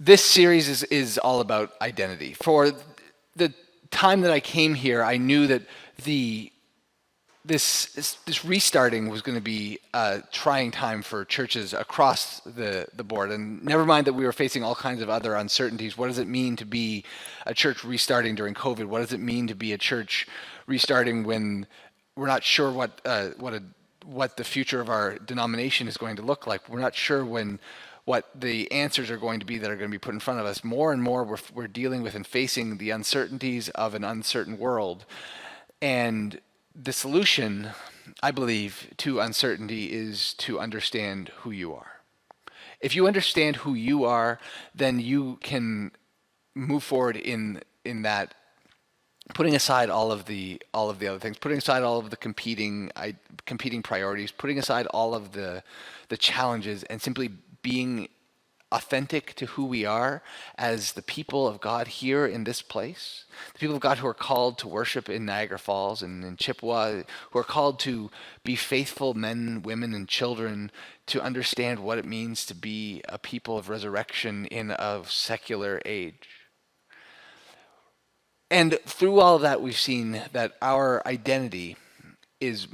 This series is all about identity. For the time that I came here, I knew that this restarting was going to be a trying time for churches across the board. And never mind that we were facing all kinds of other uncertainties. What does it mean to be a church restarting during COVID? What does it mean to be a church restarting when we're not sure what the future of our denomination is going to look like? We're not sure what the answers are going to be that are going to be put in front of us. More and more, we're dealing with and facing the uncertainties of an uncertain world. And the solution, I believe, to uncertainty is to understand who you are. If you understand who you are, then you can move forward in that, putting aside all of the other things, putting aside all of the competing priorities, putting aside all of the challenges, and simply being authentic to who we are as the people of God here in this place, the people of God who are called to worship in Niagara Falls and in Chippawa, who are called to be faithful men, women, and children, to understand what it means to be a people of resurrection in a secular age. And through all of that, we've seen that our identity is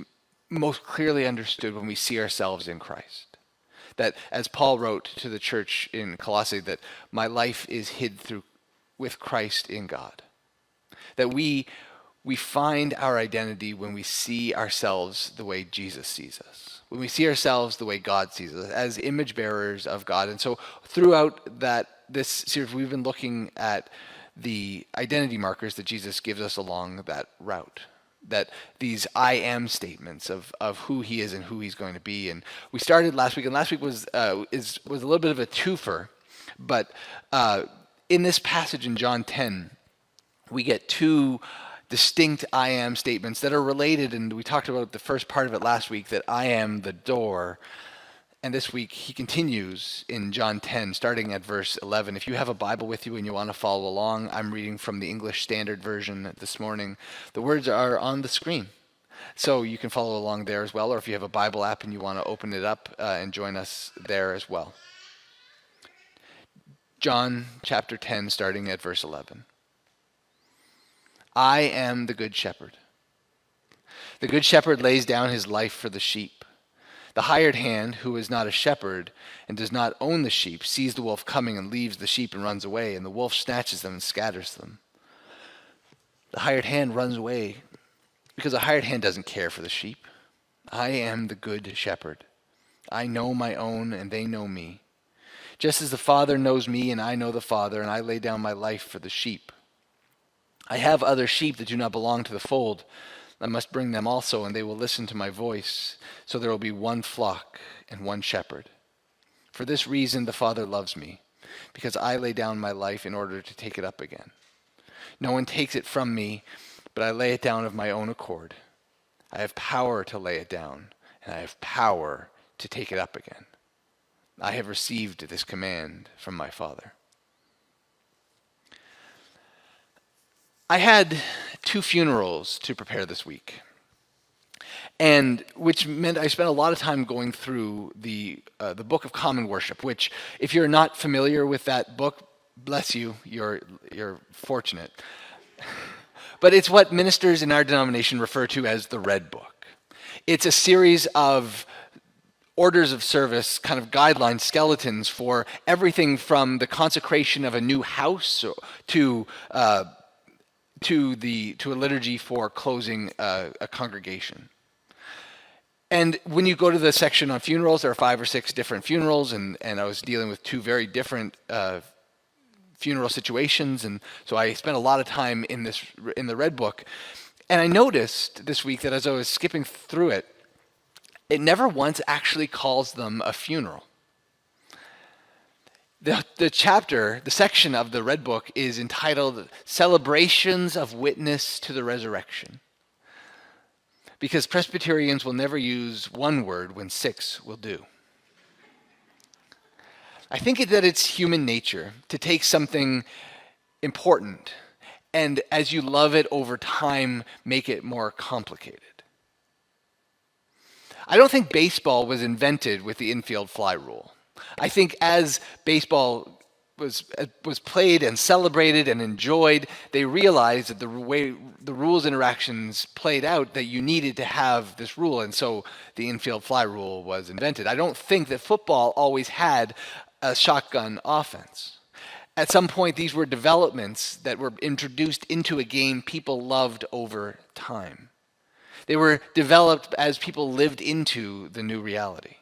most clearly understood when we see ourselves in Christ. That, as Paul wrote to the church in Colossae, that my life is hid with Christ in God. That we find our identity when we see ourselves the way Jesus sees us, when we see ourselves the way God sees us, as image bearers of God. And so throughout this series, we've been looking at the identity markers that Jesus gives us along that route. That these I am statements of who he is and who he's going to be. And we started last week, and last week was a little bit of a twofer, but in this passage in John 10, we get two distinct I am statements that are related, and we talked about the first part of it last week, that I am the door. And this week he continues in John 10, starting at verse 11. If you have a Bible with you and you want to follow along, I'm reading from the English Standard Version this morning. The words are on the screen, so you can follow along there as well, or if you have a Bible app and you want to open it up and join us there as well. John chapter 10, starting at verse 11. I am the good shepherd. The good shepherd lays down his life for the sheep. The hired hand, who is not a shepherd and does not own the sheep, sees the wolf coming and leaves the sheep and runs away, and the wolf snatches them and scatters them. The hired hand runs away because the hired hand doesn't care for the sheep. I am the good shepherd. I know my own, and they know me. Just as the Father knows me, and I know the Father, and I lay down my life for the sheep. I have other sheep that do not belong to the fold. I must bring them also, and they will listen to my voice. So there will be one flock and one shepherd. For this reason the Father loves me, because I lay down my life in order to take it up again. No one takes it from me, but I lay it down of my own accord. I have power to lay it down, and I have power to take it up again. I have received this command from my Father. I had 2 funerals to prepare this week, and which meant I spent a lot of time going through the Book of Common Worship, which, if you're not familiar with that book, bless you, you're fortunate. But it's what ministers in our denomination refer to as the Red Book. It's a series of orders of service, kind of guidelines, skeletons for everything from the consecration of a new house to a liturgy for closing a congregation. And when you go to the section on funerals, there are 5 or 6 different funerals, and I was dealing with 2 very different funeral situations, and so I spent a lot of time in the Red Book. And I noticed this week that as I was skipping through it, it never once actually calls them a funeral. The section of the Red Book is entitled Celebrations of Witness to the Resurrection, because Presbyterians will never use one word when 6 will do. I think that it's human nature to take something important and, as you love it over time, make it more complicated. I don't think baseball was invented with the infield fly rule. I think as baseball was played and celebrated and enjoyed, they realized that the way the rules interactions played out, that you needed to have this rule, and so the infield fly rule was invented. I don't think that football always had a shotgun offense. At some point, these were developments that were introduced into a game people loved over time. They were developed as people lived into the new reality.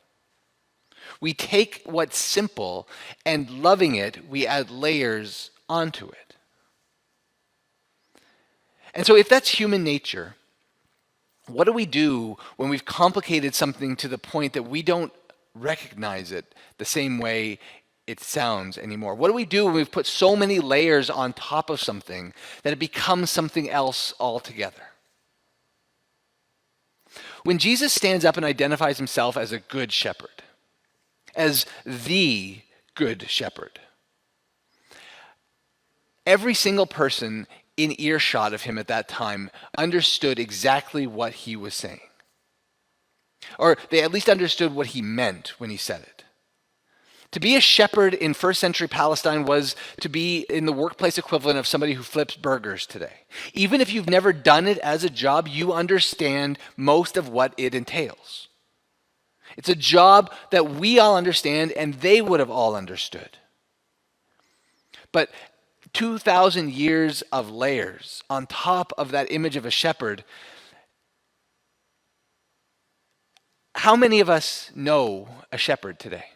We take what's simple, and loving it, we add layers onto it. And so if that's human nature, what do we do when we've complicated something to the point that we don't recognize it the same way it sounds anymore? What do we do when we've put so many layers on top of something that it becomes something else altogether? When Jesus stands up and identifies himself as a good shepherd, as the good shepherd, every single person in earshot of him at that time understood exactly what he was saying. Or they at least understood what he meant when he said it. To be a shepherd in first century Palestine was to be in the workplace equivalent of somebody who flips burgers today. Even if you've never done it as a job, you understand most of what it entails. It's a job that we all understand, and they would have all understood. But 2,000 years of layers on top of that image of a shepherd, how many of us know a shepherd today?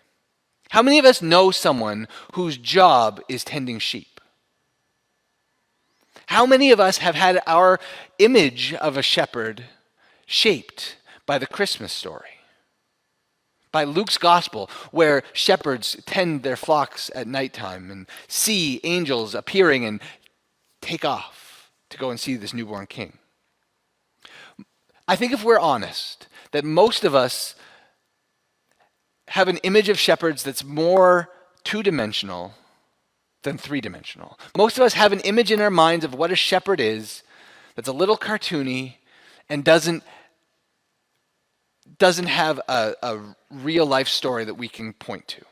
How many of us know someone whose job is tending sheep? How many of us have had our image of a shepherd shaped by the Christmas story? By Luke's gospel, where shepherds tend their flocks at nighttime and see angels appearing and take off to go and see this newborn king. I think if we're honest, that most of us have an image of shepherds that's more two-dimensional than three-dimensional. Most of us have an image in our minds of what a shepherd is that's a little cartoony and doesn't have a real life story that we can point to.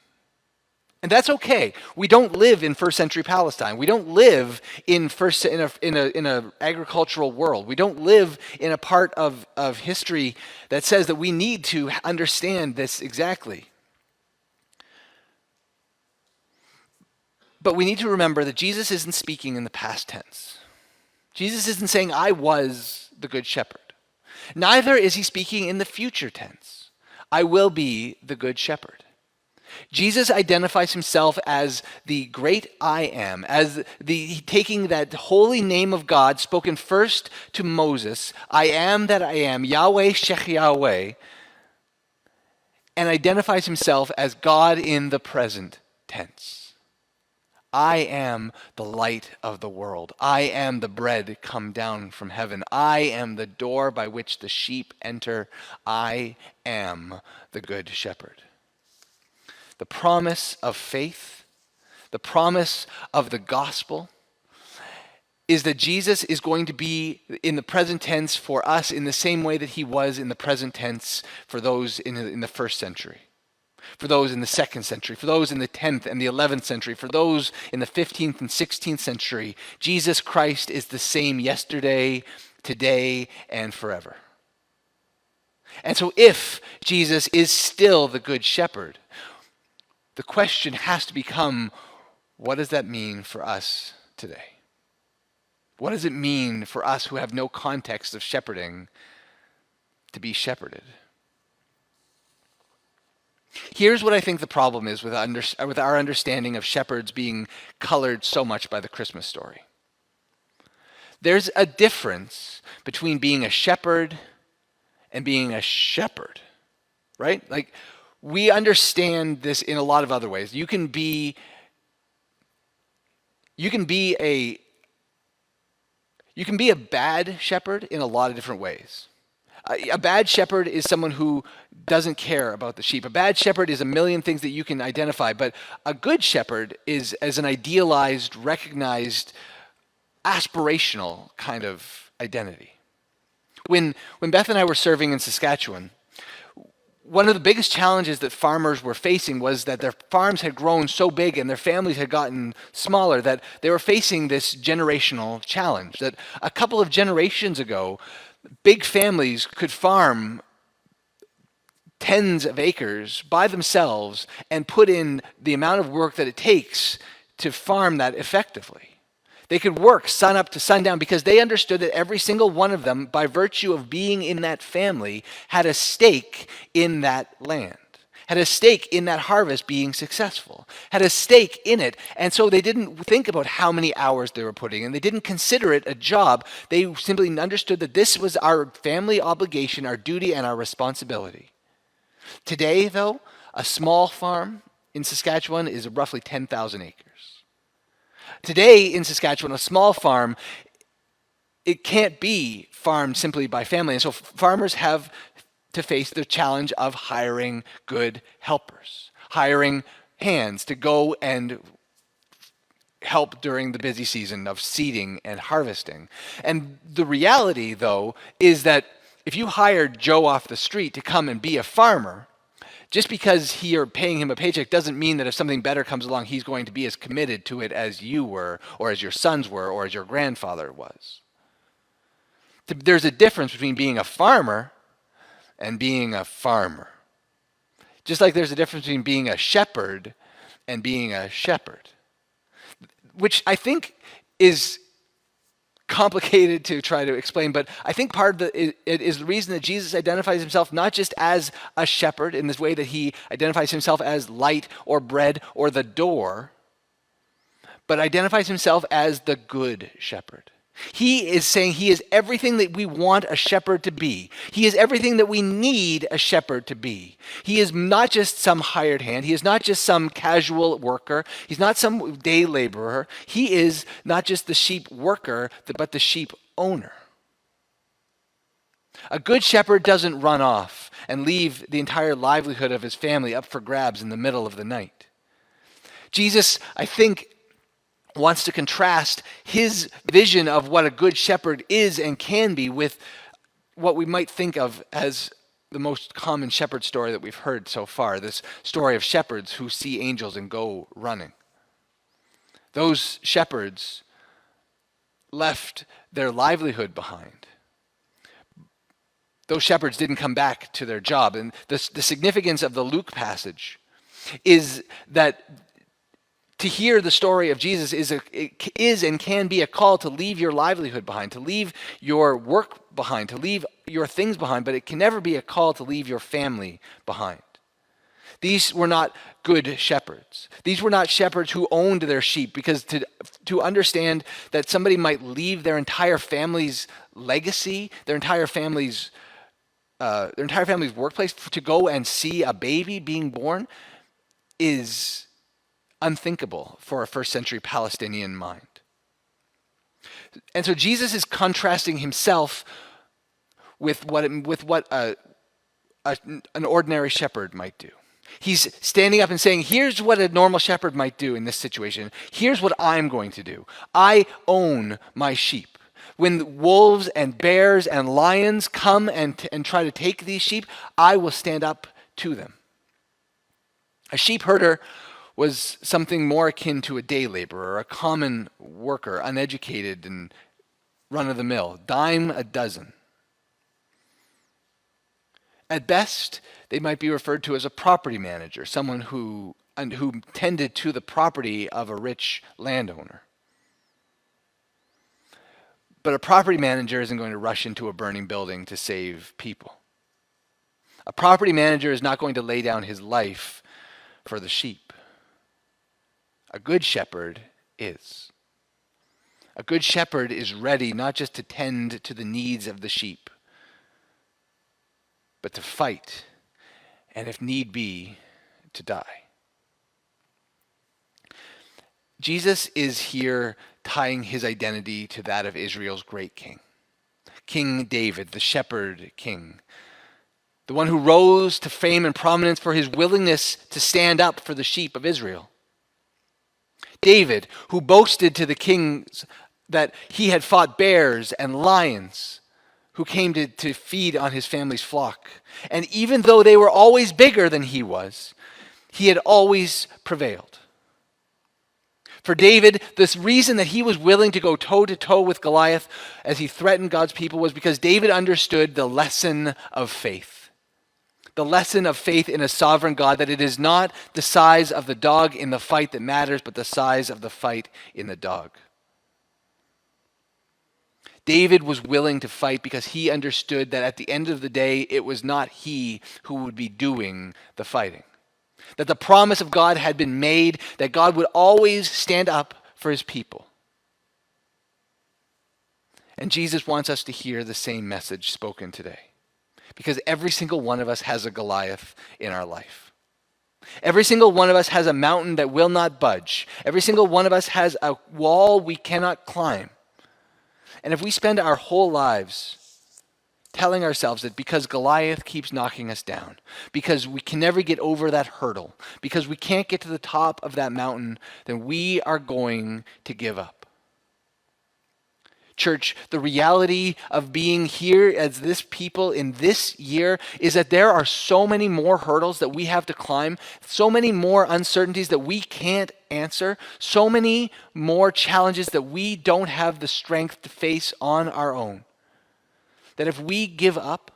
And that's okay. We don't live in first century Palestine. We don't live in a agricultural world. We don't live in a part of history that says that we need to understand this exactly. But we need to remember that Jesus isn't speaking in the past tense. Jesus isn't saying, I was the good shepherd. Neither is he speaking in the future tense. I will be the good shepherd. Jesus identifies himself as the great I am, as taking that holy name of God spoken first to Moses, I am that I am, Yahweh Shech Yahweh, and identifies himself as God in the present tense. I am the light of the world. I am the bread come down from heaven. I am the door by which the sheep enter. I am the good shepherd. The promise of faith, the promise of the gospel, is that Jesus is going to be in the present tense for us in the same way that he was in the present tense for those in the first century, for those in the second century, for those in the 10th and the 11th century, for those in the 15th and 16th century. Jesus Christ is the same yesterday, today, and forever. And so if Jesus is still the good shepherd, the question has to become, what does that mean for us today? What does it mean for us who have no context of shepherding to be shepherded? Here's what I think the problem is with our understanding of shepherds being colored so much by the Christmas story. There's a difference between being a shepherd and being a shepherd, right? Like, we understand this in a lot of other ways. You can be a bad shepherd in a lot of different ways. A bad shepherd is someone who doesn't care about the sheep. A bad shepherd is a million things that you can identify, but a good shepherd is as an idealized, recognized, aspirational kind of identity. When Beth and I were serving in Saskatchewan, one of the biggest challenges that farmers were facing was that their farms had grown so big and their families had gotten smaller that they were facing this generational challenge. That a couple of generations ago, big families could farm tens of acres by themselves and put in the amount of work that it takes to farm that effectively. They could work sun up to sundown because they understood that every single one of them, by virtue of being in that family, had a stake in that land, had a stake in that harvest being successful, had a stake in it. And so they didn't think about how many hours they were putting in. They didn't consider it a job. They simply understood that this was our family obligation, our duty, and our responsibility. Today, though, a small farm in Saskatchewan is roughly 10,000 acres. Today in Saskatchewan, a small farm, it can't be farmed simply by family. And so farmers have to face the challenge of hiring good helpers, hiring hands to go and help during the busy season of seeding and harvesting. And the reality, though, is that if you hired Joe off the street to come and be a farmer, just because you're paying him a paycheck doesn't mean that if something better comes along, he's going to be as committed to it as you were, or as your sons were, or as your grandfather was. There's a difference between being a farmer and being a farmer. Just like there's a difference between being a shepherd and being a shepherd, which I think is complicated to try to explain, but I think part of it is the reason that Jesus identifies himself not just as a shepherd in this way that he identifies himself as light or bread or the door, but identifies himself as the good shepherd. He is saying he is everything that we want a shepherd to be. He is everything that we need a shepherd to be. He is not just some hired hand. He is not just some casual worker. He's not some day laborer. He is not just the sheep worker, but the sheep owner. A good shepherd doesn't run off and leave the entire livelihood of his family up for grabs in the middle of the night. Jesus, I think, wants to contrast his vision of what a good shepherd is and can be with what we might think of as the most common shepherd story that we've heard so far, this story of shepherds who see angels and go running. Those shepherds left their livelihood behind. Those shepherds didn't come back to their job. And the significance of the Luke passage is that to hear the story of Jesus is and can be a call to leave your livelihood behind, to leave your work behind, to leave your things behind, but it can never be a call to leave your family behind. These were not good shepherds. These were not shepherds who owned their sheep, because to understand that somebody might leave their entire family's legacy, their entire family's workplace to go and see a baby being born is unthinkable for a first century Palestinian mind. And so Jesus is contrasting himself with what an ordinary shepherd might do. He's standing up and saying, here's what a normal shepherd might do in this situation. Here's what I'm going to do. I own my sheep. When wolves and bears and lions come and try to take these sheep, I will stand up to them. A sheep herder was something more akin to a day laborer, a common worker, uneducated and run-of-the-mill, dime a dozen. At best, they might be referred to as a property manager, someone who tended to the property of a rich landowner. But a property manager isn't going to rush into a burning building to save people. A property manager is not going to lay down his life for the sheep. A good shepherd is. A good shepherd is ready not just to tend to the needs of the sheep, but to fight, and if need be, to die. Jesus is here tying his identity to that of Israel's great king, King David, the shepherd king, the one who rose to fame and prominence for his willingness to stand up for the sheep of Israel. David, who boasted to the kings that he had fought bears and lions, who came to feed on his family's flock. And even though they were always bigger than he was, he had always prevailed. For David, this reason that he was willing to go toe-to-toe with Goliath as he threatened God's people was because David understood the lesson of faith. The lesson of faith in a sovereign God, that it is not the size of the dog in the fight that matters, but the size of the fight in the dog. David was willing to fight because he understood that at the end of the day, it was not he who would be doing the fighting. That the promise of God had been made, that God would always stand up for his people. And Jesus wants us to hear the same message spoken today. Because every single one of us has a Goliath in our life. Every single one of us has a mountain that will not budge. Every single one of us has a wall we cannot climb. And if we spend our whole lives telling ourselves that because Goliath keeps knocking us down, because we can never get over that hurdle, because we can't get to the top of that mountain, then we are going to give up. Church, the reality of being here as this people in this year is that there are so many more hurdles that we have to climb, so many more uncertainties that we can't answer, so many more challenges that we don't have the strength to face on our own, that if we give up,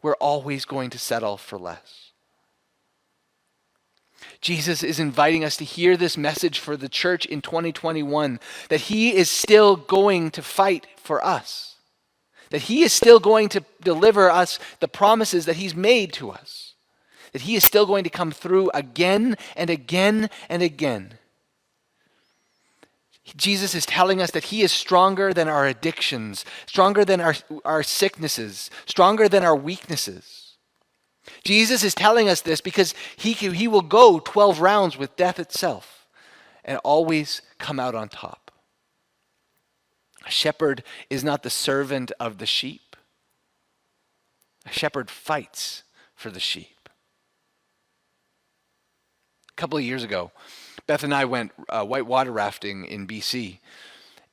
we're always going to settle for less. Jesus is inviting us to hear this message for the church in 2021, that he is still going to fight for us, that he is still going to deliver us the promises that he's made to us, that he is still going to come through again and again and again. Jesus is telling us that he is stronger than our addictions, stronger than our sicknesses, stronger than our weaknesses. Jesus is telling us this because he will go 12 rounds with death itself and always come out on top. A shepherd is not the servant of the sheep. A shepherd fights for the sheep. A couple of years ago, Beth and I went whitewater rafting in BC.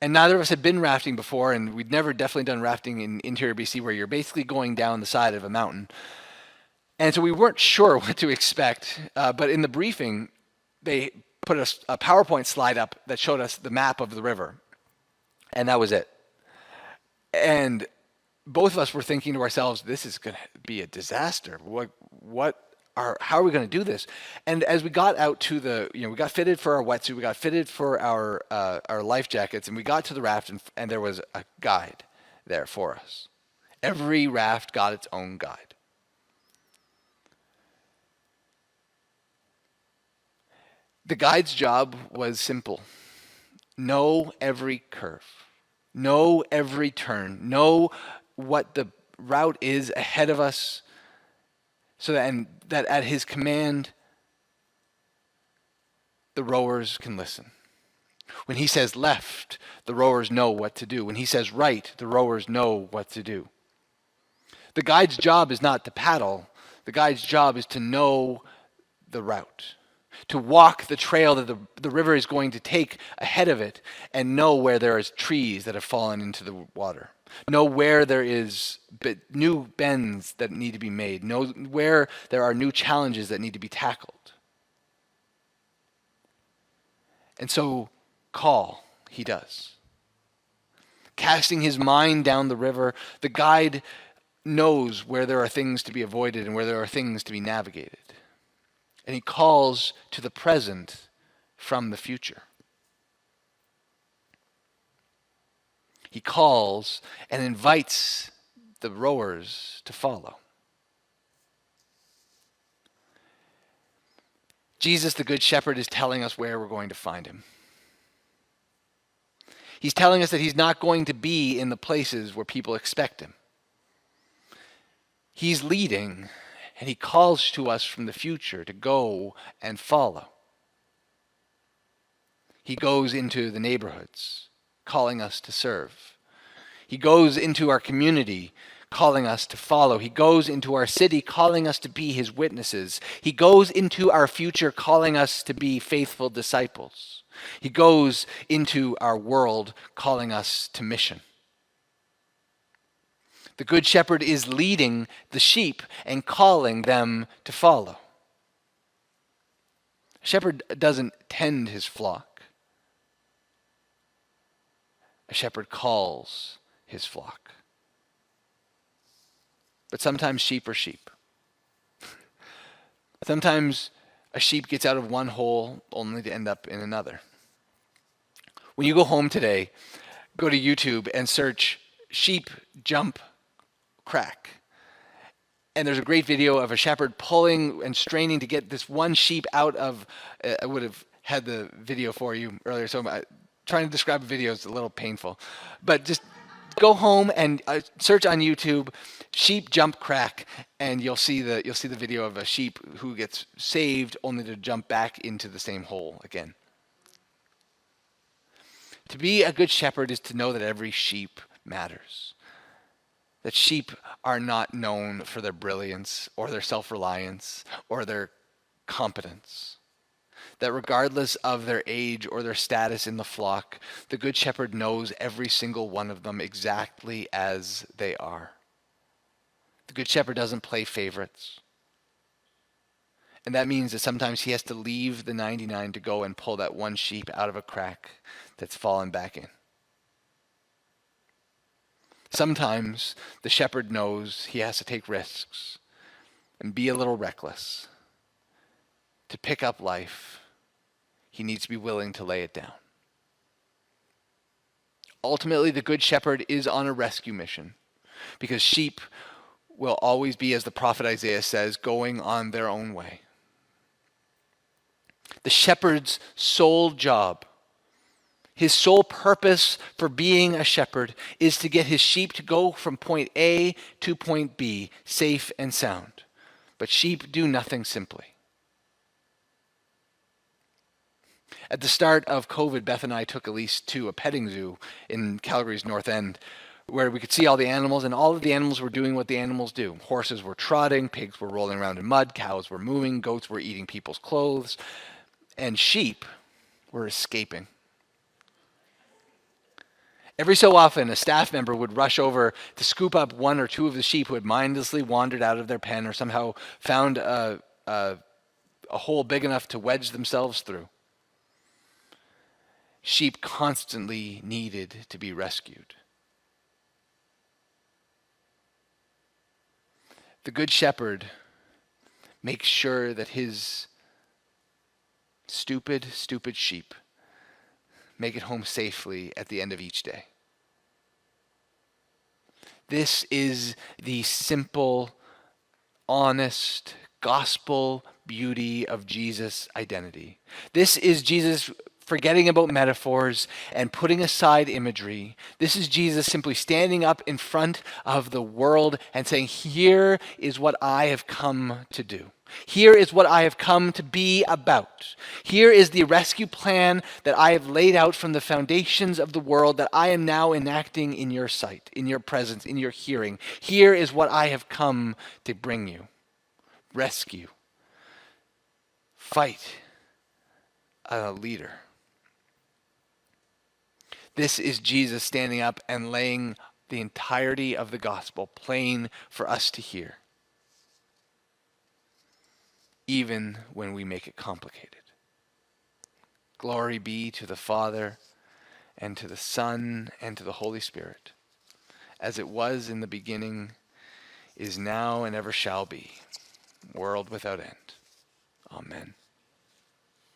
And neither of us had been rafting before, and we'd never definitely done rafting in interior BC where you're basically going down the side of a mountain. And so we weren't sure what to expect, but in the briefing, they put a PowerPoint slide up that showed us the map of the river. And that was it. And both of us were thinking to ourselves, this is going to be a disaster. How are we going to do this? And as we got out to we got fitted for our wetsuit, we got fitted for our life jackets, and we got to the raft, and there was a guide there for us. Every raft got its own guide. The guide's job was simple. Know every curve. Know every turn. Know what the route is ahead of us, so that at his command, the rowers can listen. When he says left, the rowers know what to do. When he says right, the rowers know what to do. The guide's job is not to paddle. The guide's job is to know the route, to walk the trail that the river is going to take ahead of it, and know where there is trees that have fallen into the water. Know where there is new bends that need to be made. Know where there are new challenges that need to be tackled. And so he does. Casting his mind down the river, the guide knows where there are things to be avoided and where there are things to be navigated. And he calls to the present from the future. He calls and invites the rowers to follow. Jesus, the Good Shepherd, is telling us where we're going to find him. He's telling us that he's not going to be in the places where people expect him. He's leading, and he calls to us from the future to go and follow. He goes into the neighborhoods, calling us to serve. He goes into our community, calling us to follow. He goes into our city, calling us to be his witnesses. He goes into our future, calling us to be faithful disciples. He goes into our world, calling us to mission. The good shepherd is leading the sheep and calling them to follow. A shepherd doesn't tend his flock. A shepherd calls his flock. But sometimes sheep are sheep. Sometimes a sheep gets out of one hole only to end up in another. When you go home today, go to YouTube and search sheep jump crack. And there's a great video of a shepherd pulling and straining to get this one sheep out of, I would have had the video for you earlier, so trying to describe a video is a little painful. But just go home and search on YouTube sheep jump crack, and you'll see the video of a sheep who gets saved only to jump back into the same hole again. To be a good shepherd is to know that every sheep matters. That sheep are not known for their brilliance or their self-reliance or their competence. That regardless of their age or their status in the flock, the good shepherd knows every single one of them exactly as they are. The good shepherd doesn't play favorites. And that means that sometimes he has to leave the 99 to go and pull that one sheep out of a crack that's fallen back in. Sometimes the shepherd knows he has to take risks and be a little reckless. To pick up life, he needs to be willing to lay it down. Ultimately, the good shepherd is on a rescue mission because sheep will always be, as the prophet Isaiah says, going on their own way. The shepherd's sole job, his sole purpose for being a shepherd, is to get his sheep to go from point A to point B, safe and sound. But sheep do nothing simply. At the start of COVID, Beth and I took Elise to a petting zoo in Calgary's North End, where we could see all the animals, and all of the animals were doing what the animals do. Horses were trotting, pigs were rolling around in mud, cows were moving, goats were eating people's clothes, and sheep were escaping. Every so often, a staff member would rush over to scoop up one or two of the sheep who had mindlessly wandered out of their pen or somehow found a hole big enough to wedge themselves through. Sheep constantly needed to be rescued. The good shepherd makes sure that his stupid sheep make it home safely at the end of each day. This is the simple, honest, gospel beauty of Jesus' identity. This is Jesus forgetting about metaphors and putting aside imagery. This is Jesus simply standing up in front of the world and saying, here is what I have come to do. Here is what I have come to be about. Here is the rescue plan that I have laid out from the foundations of the world that I am now enacting in your sight, in your presence, in your hearing. Here is what I have come to bring you. Rescue. Fight. A leader. This is Jesus standing up and laying the entirety of the gospel plain for us to hear, even when we make it complicated. Glory be to the Father, and to the Son, and to the Holy Spirit, as it was in the beginning, is now, and ever shall be, world without end. Amen.